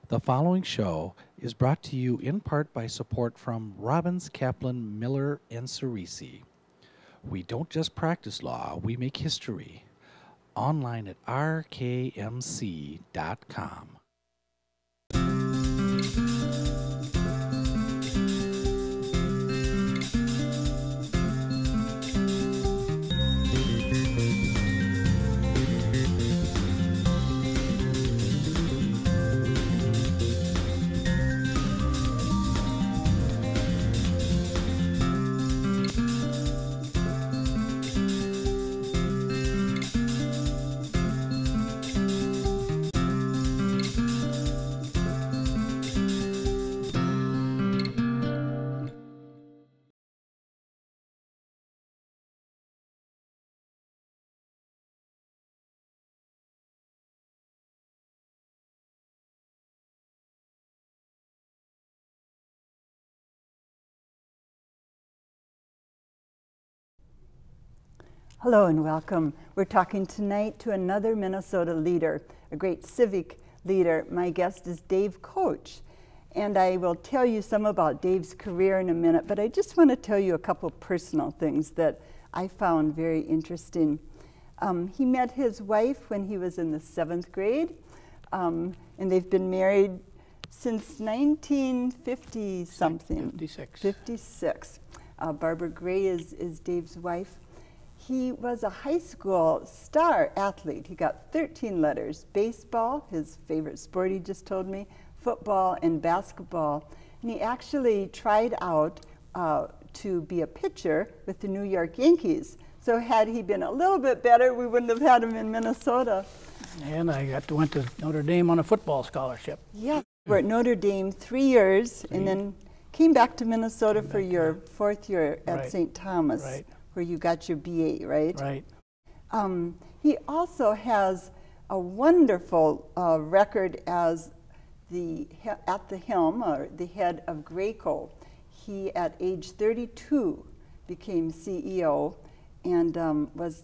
The following show is brought to you in part by support from Robbins, Kaplan, Miller, and Cerisi. We don't just practice law, we make history. Online at rkmc.com. Hello and welcome. We're talking tonight to another Minnesota leader, a great civic leader. My guest is Dave Koch, and I will tell you some about Dave's career in a minute, but I just want to tell you a couple personal things that I found very interesting. He met his wife when he was in the 7th grade, and they've been married since 1950-something. 56. 56. Barbara Gray is Dave's wife. He was a high school star athlete. He got 13 letters: baseball, his favorite sport he just told me, football, and basketball. And he actually tried out to be a pitcher with the New York Yankees. So had he been a little bit better, we wouldn't have had him in Minnesota. And I went to Notre Dame on a football scholarship. Yeah, we were at Notre Dame 3 years, and then came back to Minnesota for your 4th year at St. Thomas. Right. Where you got your BA, right? Right. He also has a wonderful record as at the helm, or the head of Graco. He, at age 32, became CEO and was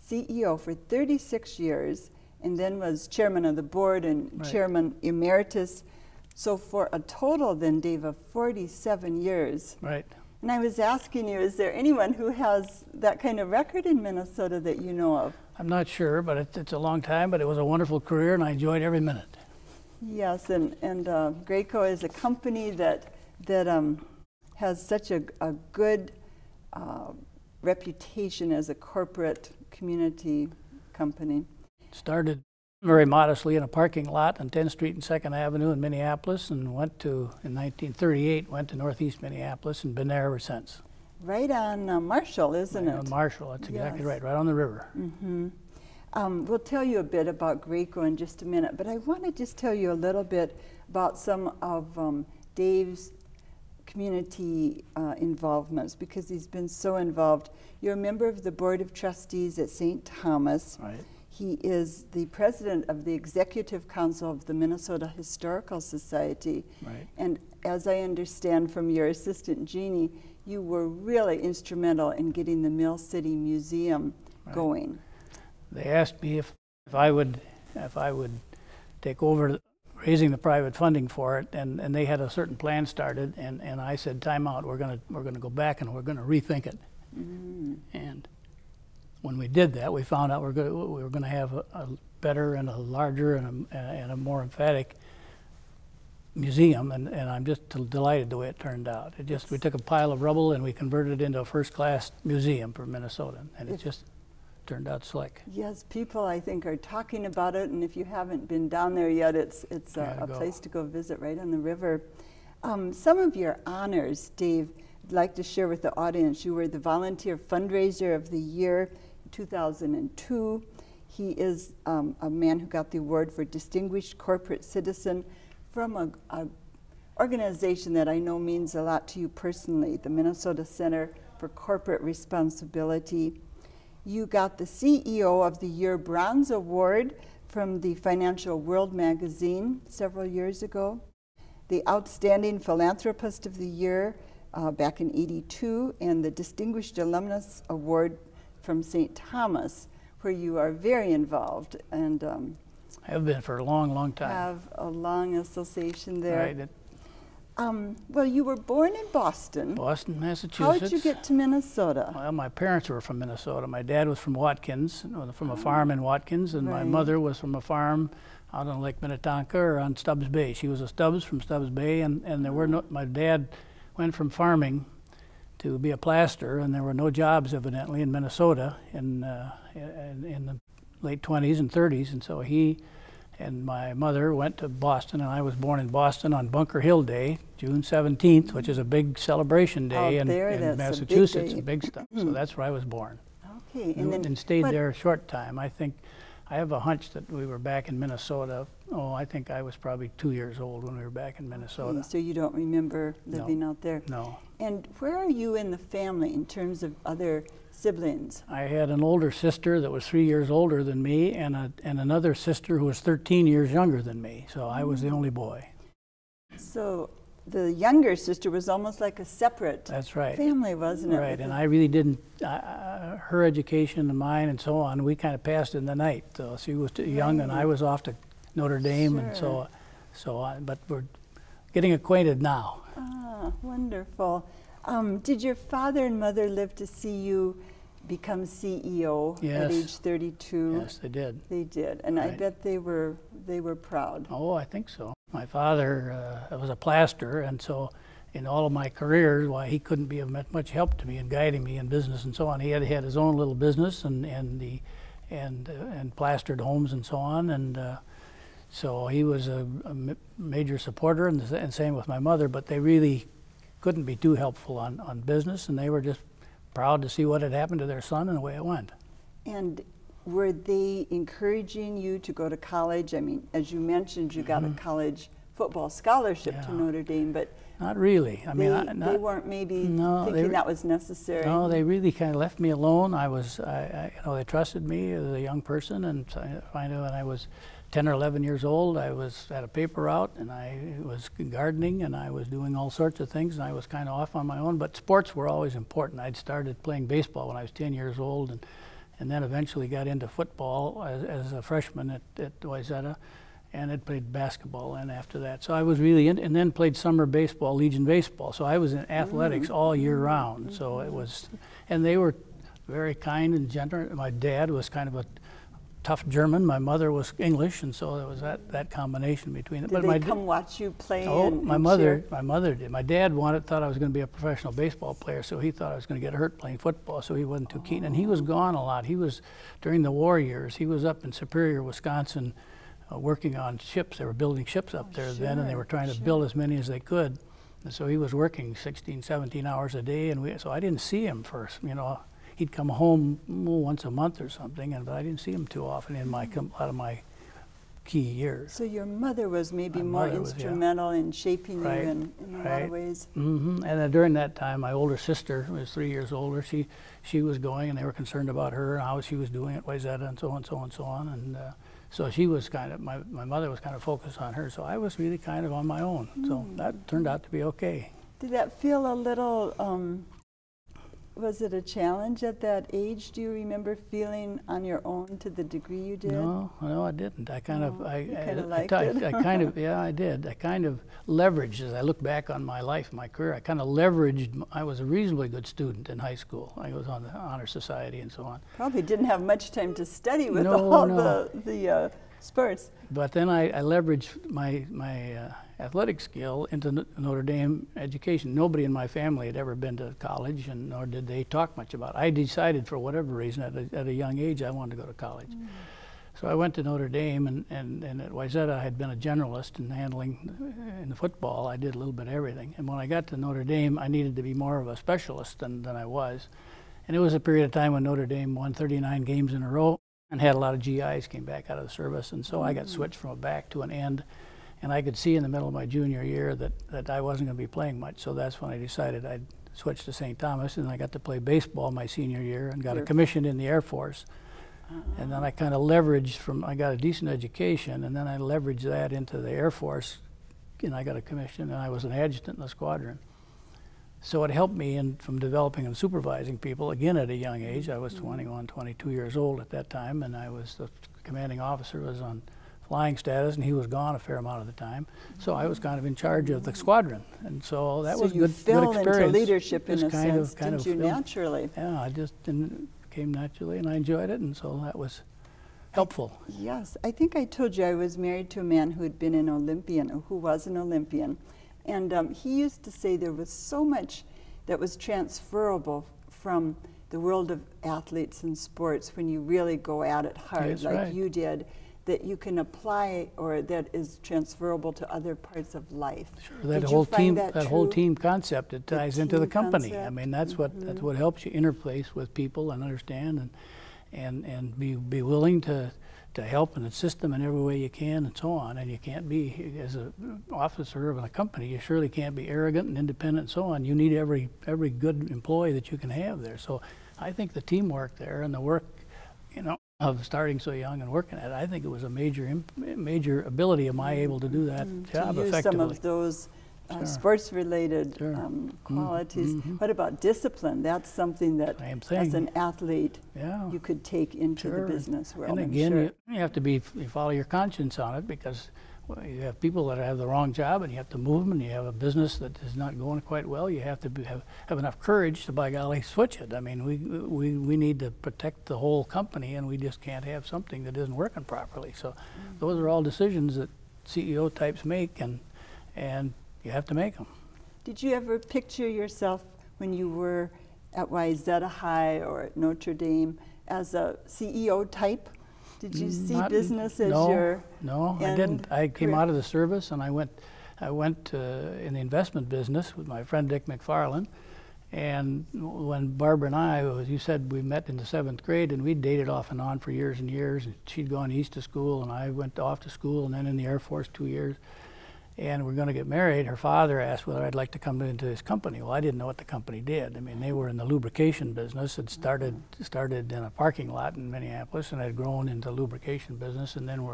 CEO for 36 years, and then was chairman of the board and chairman emeritus. So for a total then, Dave, of 47 years. Right. And I was asking you, is there anyone who has that kind of record in Minnesota that you know of? I'm not sure, but it's a long time, but it was a wonderful career, and I enjoyed every minute. Yes, and Graco is a company that has such a good reputation as a corporate community company. Started very modestly in a parking lot on 10th Street and 2nd Avenue in Minneapolis, and in 1938, went to Northeast Minneapolis and been there ever since. Right on Marshall, isn't it? On Marshall, that's exactly right on the river. Mm-hmm. We'll tell you a bit about Graco in just a minute, but I want to just tell you a little bit about some of Dave's community involvements, because he's been so involved. You're a member of the Board of Trustees at St. Thomas. Right. He is the president of the Executive Council of the Minnesota Historical Society. Right. And as I understand from your assistant, Jeannie, you were really instrumental in getting the Mill City Museum going. They asked me if I would take over raising the private funding for it, and they had a certain plan started, and I said, time out, we're gonna go back and we're gonna rethink it. Mm-hmm. And when we did that, we found out we were going to have a better and a larger and a more emphatic museum, and I'm just delighted the way it turned out. We took a pile of rubble and we converted it into a first-class museum for Minnesota, and it just turned out slick. Yes, people I think are talking about it, and if you haven't been down there yet, it's a place to go visit right on the river. Some of your honors, Dave, I'd like to share with the audience. You were the Volunteer Fundraiser of the Year 2002. He is a man who got the award for Distinguished Corporate Citizen from an organization that I know means a lot to you personally, the Minnesota Center for Corporate Responsibility. You got the CEO of the Year Bronze Award from the Financial World magazine several years ago. The Outstanding Philanthropist of the Year back in '82, and the Distinguished Alumnus Award from St. Thomas, where you are very involved and I have been for a long, long time. Have a long association there. Right. Well, you were born in Boston. Boston, Massachusetts. How did you get to Minnesota? Well, my parents were from Minnesota. My dad was from Watkins, from a farm in Watkins, and my Right. mother was from a farm out on Lake Minnetonka or on Stubbs Bay. She was a Stubbs from Stubbs Bay, and there were no, my dad went from farming to be a plaster, and there were no jobs evidently in Minnesota in the late 20s and 30s, and so he and my mother went to Boston, and I was born in Boston on Bunker Hill Day, June 17th, which is a big celebration day in Massachusetts, a big stuff. So that's where I was born. Okay, and stayed there a short time. I think I have a hunch that we were back in Minnesota. Oh, I think I was probably 2 years old when we were back in Minnesota. Okay, so you don't remember living out there? No. And where are you in the family in terms of other siblings? I had an older sister that was 3 years older than me, and another sister who was 13 years younger than me. So I was the only boy. So the younger sister was almost like a separate That's right. family, wasn't it? Right, and I really didn't, her education and mine and so on, we kind of passed in the night. So she was too young and I was off to Notre Dame and so on, but we're getting acquainted now. Ah, wonderful. Did your father and mother live to see you become CEO at age 32? Yes, they did. They did, and Right. I bet they were proud. Oh, I think so. My father was a plaster, and so in all of my careers, why he couldn't be of much help to me in guiding me in business and so on. He had his own little business and plastered homes and so on, and so he was a major supporter, and same with my mother. But they really couldn't be too helpful on business, and they were just proud to see what had happened to their son and the way it went. And were they encouraging you to go to college? I mean, as you mentioned, you got a college football scholarship to Notre Dame, but not really. I mean, they weren't maybe thinking that was necessary. No, they really kind of left me alone. They trusted me as a young person, and finally, when I was 10 or 11 years old, I had a paper route, and I was gardening, and I was doing all sorts of things, and I was kind of off on my own. But sports were always important. I'd started playing baseball when I was 10 years old, and then eventually got into football as a freshman at Wayzata, and had played basketball and after that. So I was really in, and then played summer baseball, Legion baseball. So I was in athletics all year round. So it was, and they were very kind and gentle. My dad was kind of a tough German. My mother was English, and so there was that combination between it. Did they come watch you play? Oh, and my mother did. My dad thought I was going to be a professional baseball player, so he thought I was going to get hurt playing football, so he wasn't too keen. And he was gone a lot. He was, during the war years, he was up in Superior, Wisconsin, working on ships. They were building ships up there then, and they were trying to build as many as they could. And so he was working 16, 17 hours a day, and so I didn't see him first, He'd come home once a month or something, but I didn't see him too often in a lot of my key years. So your mother was maybe more instrumental in shaping you in a lot of ways. And then during that time, my older sister, who was 3 years older, she was going, and they were concerned about her and how she was doing at Wayzata and so on and so on and so on. And so she was kind of, my mother was kind of focused on her, so I was really kind of on my own. So that turned out to be okay. Did that feel a little, was it a challenge at that age? Do you remember feeling on your own to the degree you did? No, I didn't. I kind of liked it. I did. I kind of leveraged, as I look back on my life, my career, I kind of leveraged. I was a reasonably good student in high school. I was on the Honor Society and so on. Probably didn't have much time to study with all the sports. But then I leveraged my athletic skill into Notre Dame education. Nobody in my family had ever been to college, and nor did they talk much about it. I decided for whatever reason at a young age I wanted to go to college. So I went to Notre Dame, and at Wayzata I had been a generalist in in the football. I did a little bit of everything. And when I got to Notre Dame, I needed to be more of a specialist than I was. And it was a period of time when Notre Dame won 39 games in a row and had a lot of GIs came back out of the service. And so I got switched from a back to an end. And I could see in the middle of my junior year that I wasn't going to be playing much. So that's when I decided I'd switch to St. Thomas, and I got to play baseball my senior year and got a commission in the Air Force. And then I kind of leveraged I got a decent education, and then I leveraged that into the Air Force, and I got a commission, and I was an adjutant in the squadron. So it helped me from developing and supervising people, again at a young age. I was 21, 22 years old at that time, and I was the commanding officer, was on flying status, and he was gone a fair amount of the time. So I was kind of in charge of the squadron, and so that was good experience. Into leadership in a kind sense, of didn't you, naturally? Yeah, I just came naturally, and I enjoyed it, and so that was helpful. Yes, I think I told you I was married to a man who had been an Olympian, who was an Olympian, and he used to say there was so much that was transferable from the world of athletes and sports when you really go at it hard, That's like right. you did, that you can apply, or that is transferable to other parts of life. Sure, Did that you whole find team, that whole true? team concept, it ties into the team company. I concept. mean, that's what helps you interplace with people and understand and be willing to help and assist them in every way you can, and so on. And you can't be, as an officer of a company, you surely can't be arrogant and independent and so on. You need every good employee that you can have there. So I think the teamwork there and the work, you know, of starting so young and working at it, I think it was a major ability of my able to do that job to use effectively. some of those Sure. sports-related Sure. qualities. What about discipline? That's something that, Same thing. as an athlete, Yeah. you could take into Sure. the business world. And I'm again, sure. you have to you follow your conscience on it, because you have people that have the wrong job, and you have to move them, and you have a business that is not going quite well. You have to have enough courage to, by golly, switch it. I mean, we need to protect the whole company, and we just can't have something that isn't working properly. So those are all decisions that CEO types make, and you have to make them. Did you ever picture yourself when you were at Wayzata High or at Notre Dame as a CEO type? Did you see business as your No, I didn't. I came out of the service, and I went in the investment business with my friend Dick McFarland. And when Barbara and I, as you said, we met in the 7th grade, and we dated off and on for years and years. And she'd gone east to school, and I went off to school, and then in the Air Force 2 years. And we're going to get married. Her father asked whether I'd like to come into his company. Well, I didn't know what the company did. I mean, they were in the lubrication business. It started in a parking lot in Minneapolis, and had grown into lubrication business. And then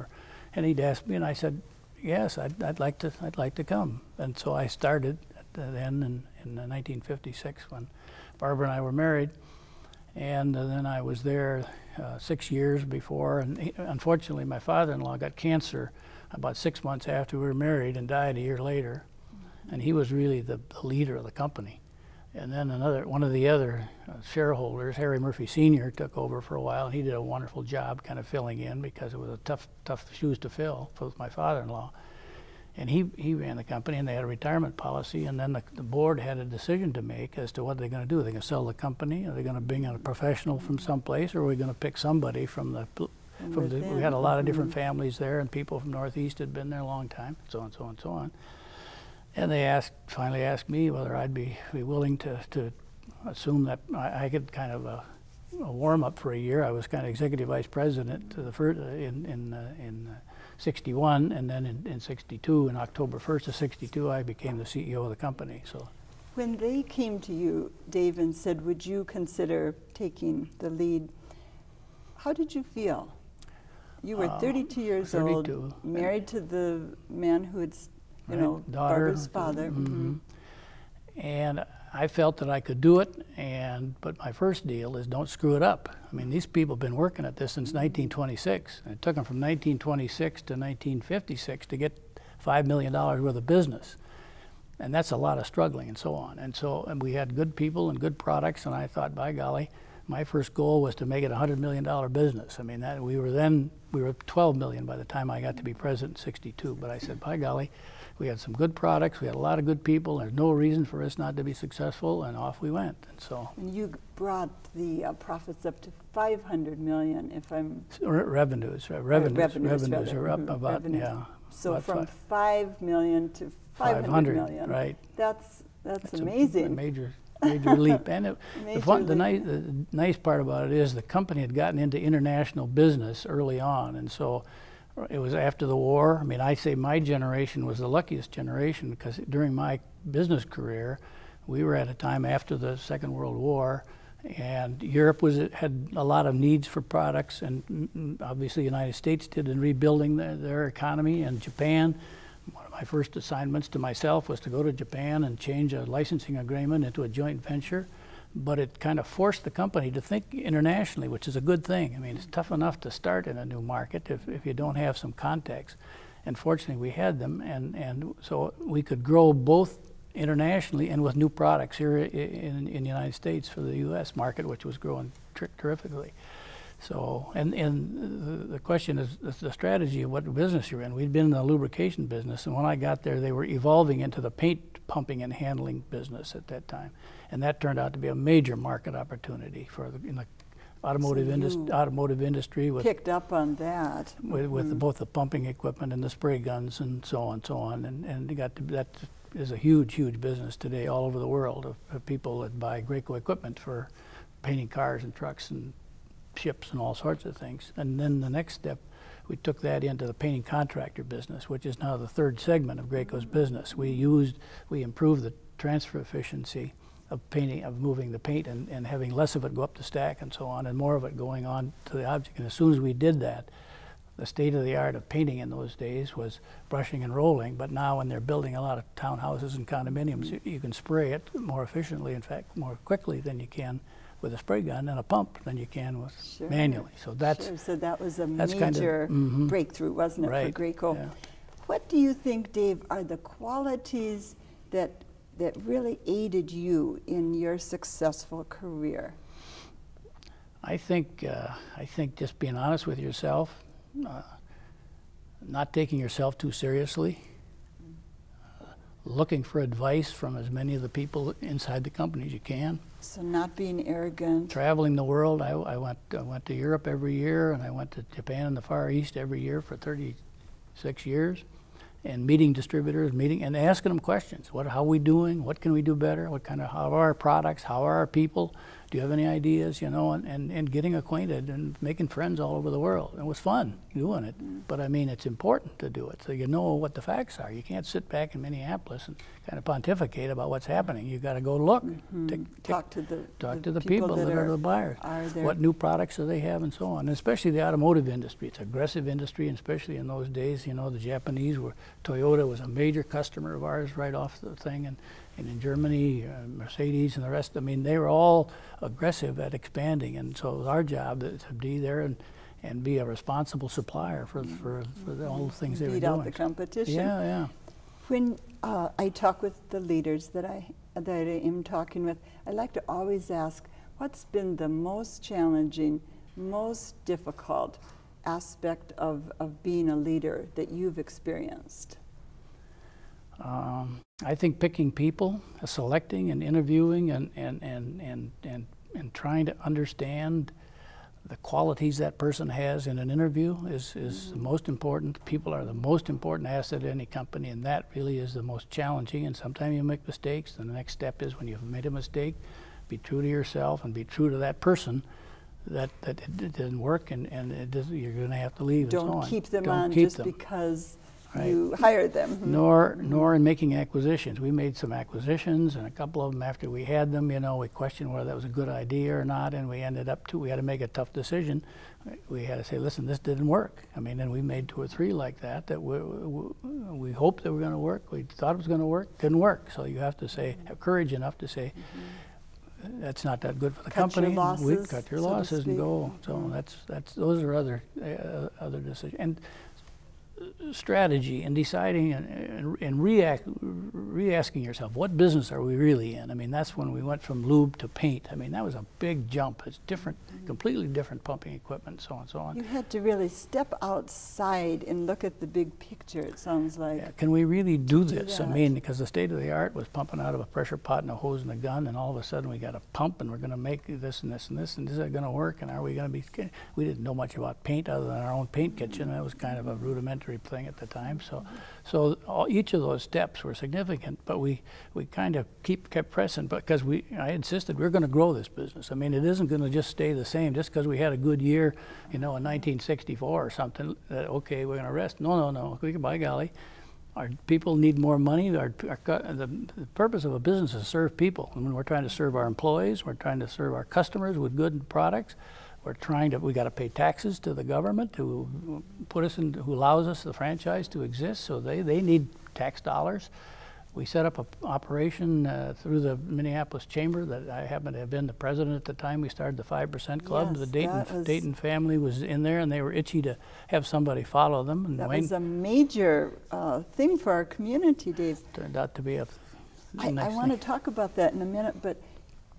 and he'd asked me, and I said, yes, I'd like to come. And so I started then in 1956 when Barbara and I were married. And then I was there 6 years before. And unfortunately, my father-in-law got cancer about 6 months after we were married, and died a year later. And he was really the leader of the company. And then one of the other shareholders, Harry Murphy Sr., took over for a while, and he did a wonderful job kind of filling in, because it was a tough shoes to fill with my father-in-law. And he ran the company, and they had a retirement policy, and then the board had a decision to make as to what they're going to do. Are they going to sell the company? Are they going to bring in a professional from someplace, or are we going to pick somebody we had a lot of different families there, and people from Northeast had been there a long time, so on, so on, so on. And they finally asked me whether I'd be willing to assume that I could kind of a warm-up for a year. I was kind of executive vice president in 61, and then in 62, in October 1st of 62, I became the CEO of the company. So, when they came to you, Dave, and said, would you consider taking the lead, how did you feel? You were 32 years 32. old, married to the man who had, daughter, Barbara's father. And I felt that I could do it, but my first deal is don't screw it up. I mean, these people have been working at this since 1926. And it took them from 1926 to 1956 to get $5 million worth of business. And that's a lot of struggling and so on. And we had good people and good products, and I thought, by golly, my first goal was to make it a $100 million business. I mean, we were 12 million by the time I got to be president in 62. But I said, by golly, we had some good products, we had a lot of good people, there's no reason for us not to be successful, and off we went. And you brought the profits up to 500 million, if I'm... Revenues are up about, yeah. So about from 5 million to 500 million. Right. That's amazing. A major leap. And the nice part about it is the company had gotten into international business early on, and so it was after the war. I mean, I say my generation was the luckiest generation, because during my business career, we were at a time after the Second World War, and Europe had a lot of needs for products, and obviously the United States did in rebuilding their economy, and Japan. One of my first assignments to myself was to go to Japan and change a licensing agreement into a joint venture but it kind of forced the company to think internationally, which is a good thing. I mean, it's tough enough to start in a new market if you don't have some contacts. And fortunately, we had them, and so we could grow both internationally and with new products here in the United States for the U.S. market, which was growing terrifically. So, and the question is the strategy of what business you're in. We'd been in the lubrication business, and when I got there, they were evolving into the paint pumping and handling business at that time. And that turned out to be a major market opportunity for in the automotive industry. With, picked up on that. With both the pumping equipment and the spray guns and so on. And you got to, that is a huge, huge business today all over the world of people that buy Graco equipment for painting cars and trucks and ships and all sorts of things. And then the next step, we took that into the painting contractor business, which is now the third segment of Graco's business. We improved the transfer efficiency of painting, of moving the paint and having less of it go up the stack and so on, and more of it going on to the object. And as soon as we did that, the state of the art of painting in those days was brushing and rolling, but now when they're building a lot of townhouses and condominiums, you can spray it more efficiently, in fact, more quickly than you can with a spray gun and a pump than you can with manually. So that's so that was a major breakthrough, wasn't it, for Graco? Yeah. What do you think, Dave, are the qualities that really aided you in your successful career? I think just being honest with yourself, not taking yourself too seriously, looking for advice from as many of the people inside the company as you can. So not being arrogant. Traveling the world. I went to Europe every year, and I went to Japan and the Far East every year for 36 years, and meeting distributors, and asking them questions. How are we doing? What can we do better? How are our products? How are our people? Do you have any ideas? You know, and getting acquainted and making friends all over the world. It was fun doing it, but I mean, it's important to do it so you know what the facts are. You can't sit back in Minneapolis and kind of pontificate about what's happening. You got to go look, talk to the people that are the buyers. What new products do they have, and so on. And especially the automotive industry. It's an aggressive industry, and especially in those days, you know, the Japanese Toyota was a major customer of ours right off the thing, and in Germany, Mercedes and the rest, I mean, they were all aggressive at expanding, and so it was our job to be there and be a responsible supplier for all the things they were doing. Beat out the competition. Yeah, yeah. When I talk with the leaders that I am talking with, I like to always ask, what's been the most challenging, most difficult aspect of being a leader that you've experienced? I think picking people, selecting and interviewing and trying to understand the qualities that person has in an interview is the most important. People are the most important asset of any company, and that really is the most challenging. And sometimes you make mistakes, and the next step is when you've made a mistake, be true to yourself and be true to that person that it didn't work, and you're going to have to leave. Don't keep them on just because you hired them. Nor in making acquisitions. We made some acquisitions, and a couple of them after we had them, you know, we questioned whether that was a good idea or not, and we ended up we had to make a tough decision. We had to say, listen, this didn't work. I mean, and we made 2 or 3 like that we hoped they were going to work. We thought it was going to work. Didn't work. So you have to have courage enough to say, that's not that good for the company. We cut your losses and go. So those are other decisions. And strategy and deciding and re-asking yourself, what business are we really in? I mean, that's when we went from lube to paint. I mean, that was a big jump. It's different, completely different pumping equipment, so on and so on. You had to really step outside and look at the big picture, it sounds like. Yeah, can we really do this? I mean, because the state of the art was pumping out of a pressure pot and a hose and a gun, and all of a sudden we got a pump and we're going to make this and this and this, and is it going to work? And are we going to be? We didn't know much about paint other than our own paint kitchen. That was kind of a rudimentary thing at the time. So each of those steps were significant, but we kind of kept pressing because I insisted we're going to grow this business. I mean, it isn't going to just stay the same just because we had a good year, you know, in 1964 or something. Okay, we're going to rest. No. By golly, our people need more money. The purpose of a business is to serve people. And when we're trying to serve our employees, we're trying to serve our customers with good products. We got to pay taxes to the government who allows us the franchise to exist, so they need tax dollars. we set up an operation through the Minneapolis Chamber that I happened to have been the president at the time. We started the 5% Club. Yes, The Dayton family was in there, and they were itchy to have somebody follow them. And that Wayne was a major thing for our community, Dave. turned out to be a I nice want to thing. talk about that in a minute, but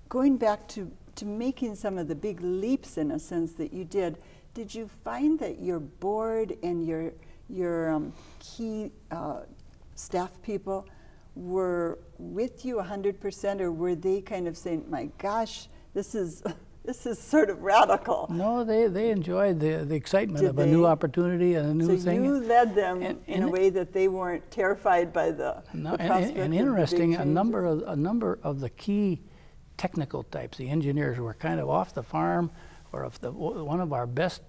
going back to making some of the big leaps in a sense that you did you find that your board and your key staff people were with you 100%, or were they kind of saying, my gosh, this is sort of radical? No, they enjoyed the excitement Did of a new opportunity and a new so thing. you led them And in a way that they weren't terrified by the prospect and of interesting, the big a number of the key technical types, the engineers were kind of off the farm, or if one of our best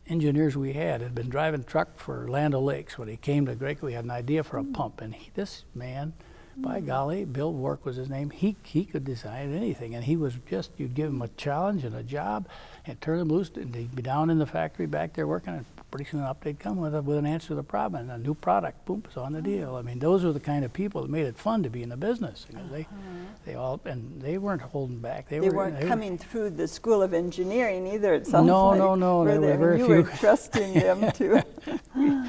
engineers we had been driving truck for Land O'Lakes. When he came to Graco, he had an idea for a pump, and this man, by golly, Bill Work was his name, he could design anything, and he was just, you'd give him a challenge and a job and turn him loose, and he'd be down in the factory back there working, and pretty soon up they'd come with an answer to the problem, and a new product, boom, was on the deal. I mean, those were the kind of people that made it fun to be in the business. You know, they weren't holding back. They weren't coming through the School of Engineering either, it sounds no, like. No, there were very you few. were trusting them to.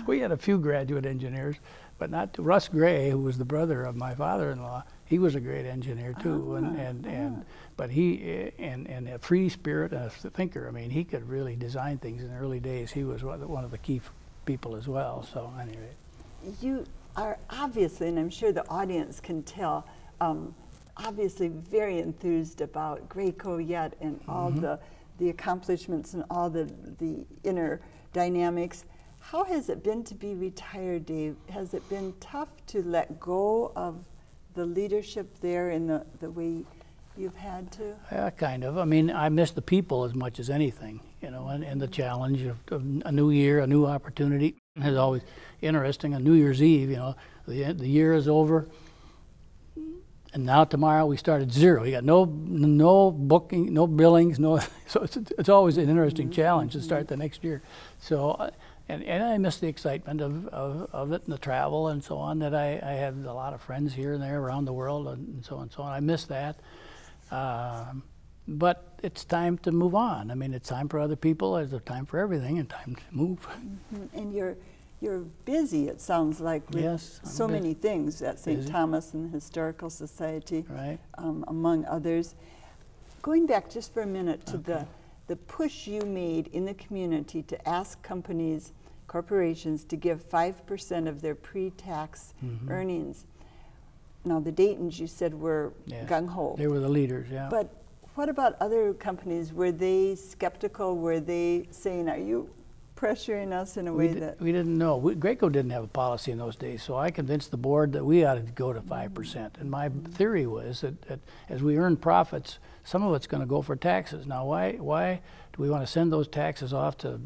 We had a few graduate engineers, but not Russ Gray, who was the brother of my father-in-law. He was a great engineer too, but he and a free spirit and a thinker. I mean, he could really design things in the early days. He was one of the key people as well. So anyway, you are obviously, and I'm sure the audience can tell, obviously very enthused about Graco yet, and all the accomplishments and all the inner dynamics. How has it been to be retired, Dave? Has it been tough to let go of the leadership there in the way you've had to? Yeah, kind of. I mean, I miss the people as much as anything, you know, and the challenge of a new year, a new opportunity is always interesting. On New Year's Eve, you know, the year is over, and now tomorrow we start at zero. You got no booking, no billings, so it's always an interesting challenge to start the next year. So. And I miss the excitement of it and the travel and so on, that I had a lot of friends here and there around the world and so on and so on. I miss that. But it's time to move on. I mean, it's time for other people. There's a time for everything and time to move. And you're busy, it sounds like, with yes, so many things at St. Thomas and the Historical Society, right. Among others. Going back just for a minute to the push you made in the community to ask companies, corporations, to give 5% of their pre-tax earnings. Now, the Daytons, you said, were gung-ho. They were the leaders, yeah. But what about other companies? Were they skeptical? Were they saying, are you pressuring us in a way that... We didn't know. Graco didn't have a policy in those days, so I convinced the board that we ought to go to 5%. And my theory was that as we earn profits, some of it's going to go for taxes. Now, why do we want to send those taxes off to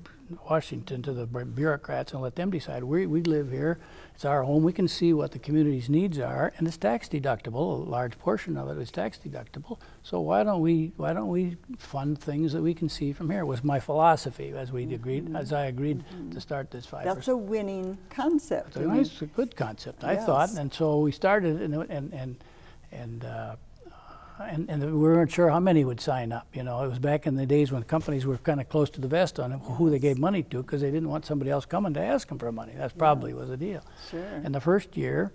Washington, to the bureaucrats, and let them decide? We live here. It's our home. We can see what the community's needs are, and it's tax deductible. A large portion of it is tax deductible. So why don't we fund things that we can see from here? Was my philosophy as we agreed, as I agreed to start this 5%. That's a winning concept. It's a good concept, I thought, and so we started, and we weren't sure how many would sign up. You know, it was back in the days when companies were kind of close to the vest on who they gave money to, because they didn't want somebody else coming to ask them for money. That's probably was the deal. Sure. And the first year,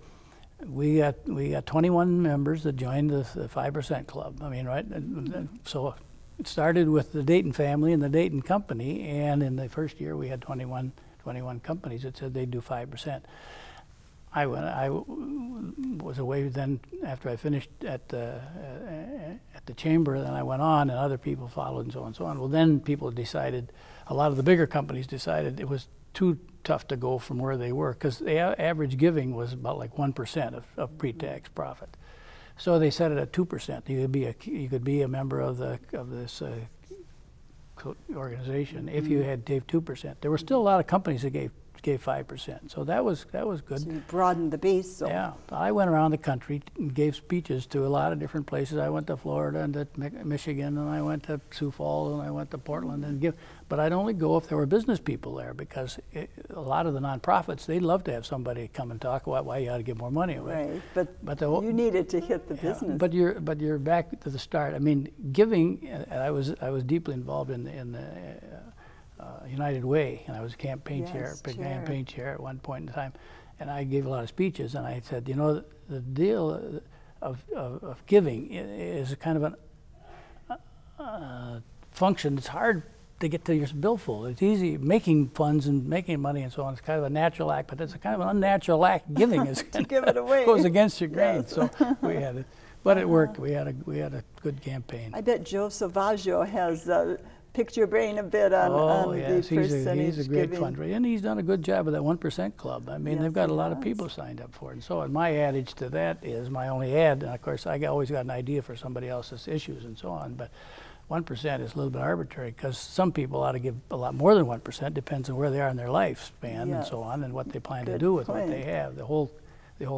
we got 21 members that joined the 5% Club. I mean, right? And so it started with the Dayton family and the Dayton company, and in the first year we had 21 companies that said they'd do 5%. I was away then after I finished at the chamber. Then I went on, and other people followed, and so on and so on. Well, then people decided, a lot of the bigger companies decided it was too tough to go from where they were, because the average giving was about like 1% of pre-tax profit. So they set it at 2%. You could be a member of this organization if you had gave 2%. There were still a lot of companies that gave gave 5%. So that was good. So you broadened the base. So. Yeah, I went around the country and gave speeches to a lot of different places. I went to Florida and to Michigan, and I went to Sioux Falls, and I went to Portland and give. But I'd only go if there were business people there, because a lot of the nonprofits, they'd love to have somebody come and talk about why you ought to give more money away. Right, but you needed to hit the business. But you're back to the start. I mean, giving. I was deeply involved in the United Way, and I was campaign chair at one point in time, and I gave a lot of speeches, and I said, you know, the deal of giving is kind of a function that's hard to get to your billfold. It's easy making funds and making money and so on. It's kind of a natural act, but it's a kind of an unnatural act. Giving is to give it away goes against your grain. Yes. So we had it, but it worked. We had a good campaign. I bet Joe Salvaggio has picked your brain a bit on yes, the percentage he's a great giving. fundraiser, and he's done a good job of that 1% club. I mean, Yes, they've got a he lot of has. people signed up for it. And so my adage to that is, my only ad, and of course I always got an idea for somebody else's issues and so on, but 1% is a little bit arbitrary, because some people ought to give a lot more than 1%, depends on where they are in their lifespan and so on, and what they plan to do with what they have. The whole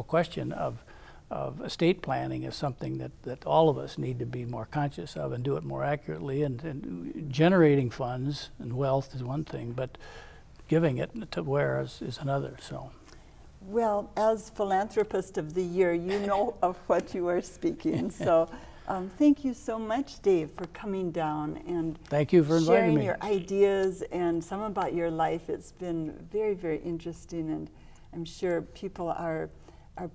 question of estate planning is something that all of us need to be more conscious of and do it more accurately. And generating funds and wealth is one thing, but giving it to where is another. So, well, as Philanthropist of the Year, you know of what you are speaking. So thank you so much, Dave, for coming down and thank you for inviting me. Sharing your ideas and some about your life. It's been very, very interesting, and I'm sure people are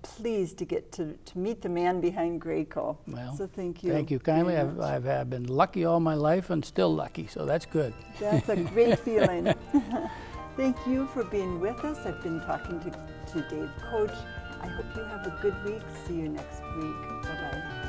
pleased to get to meet the man behind Graco. Well, so thank you. Thank you kindly. I've been lucky all my life and still lucky, so that's good. That's a great feeling. Thank you for being with us. I've been talking to Dave Koch. I hope you have a good week. See you next week. Bye-bye.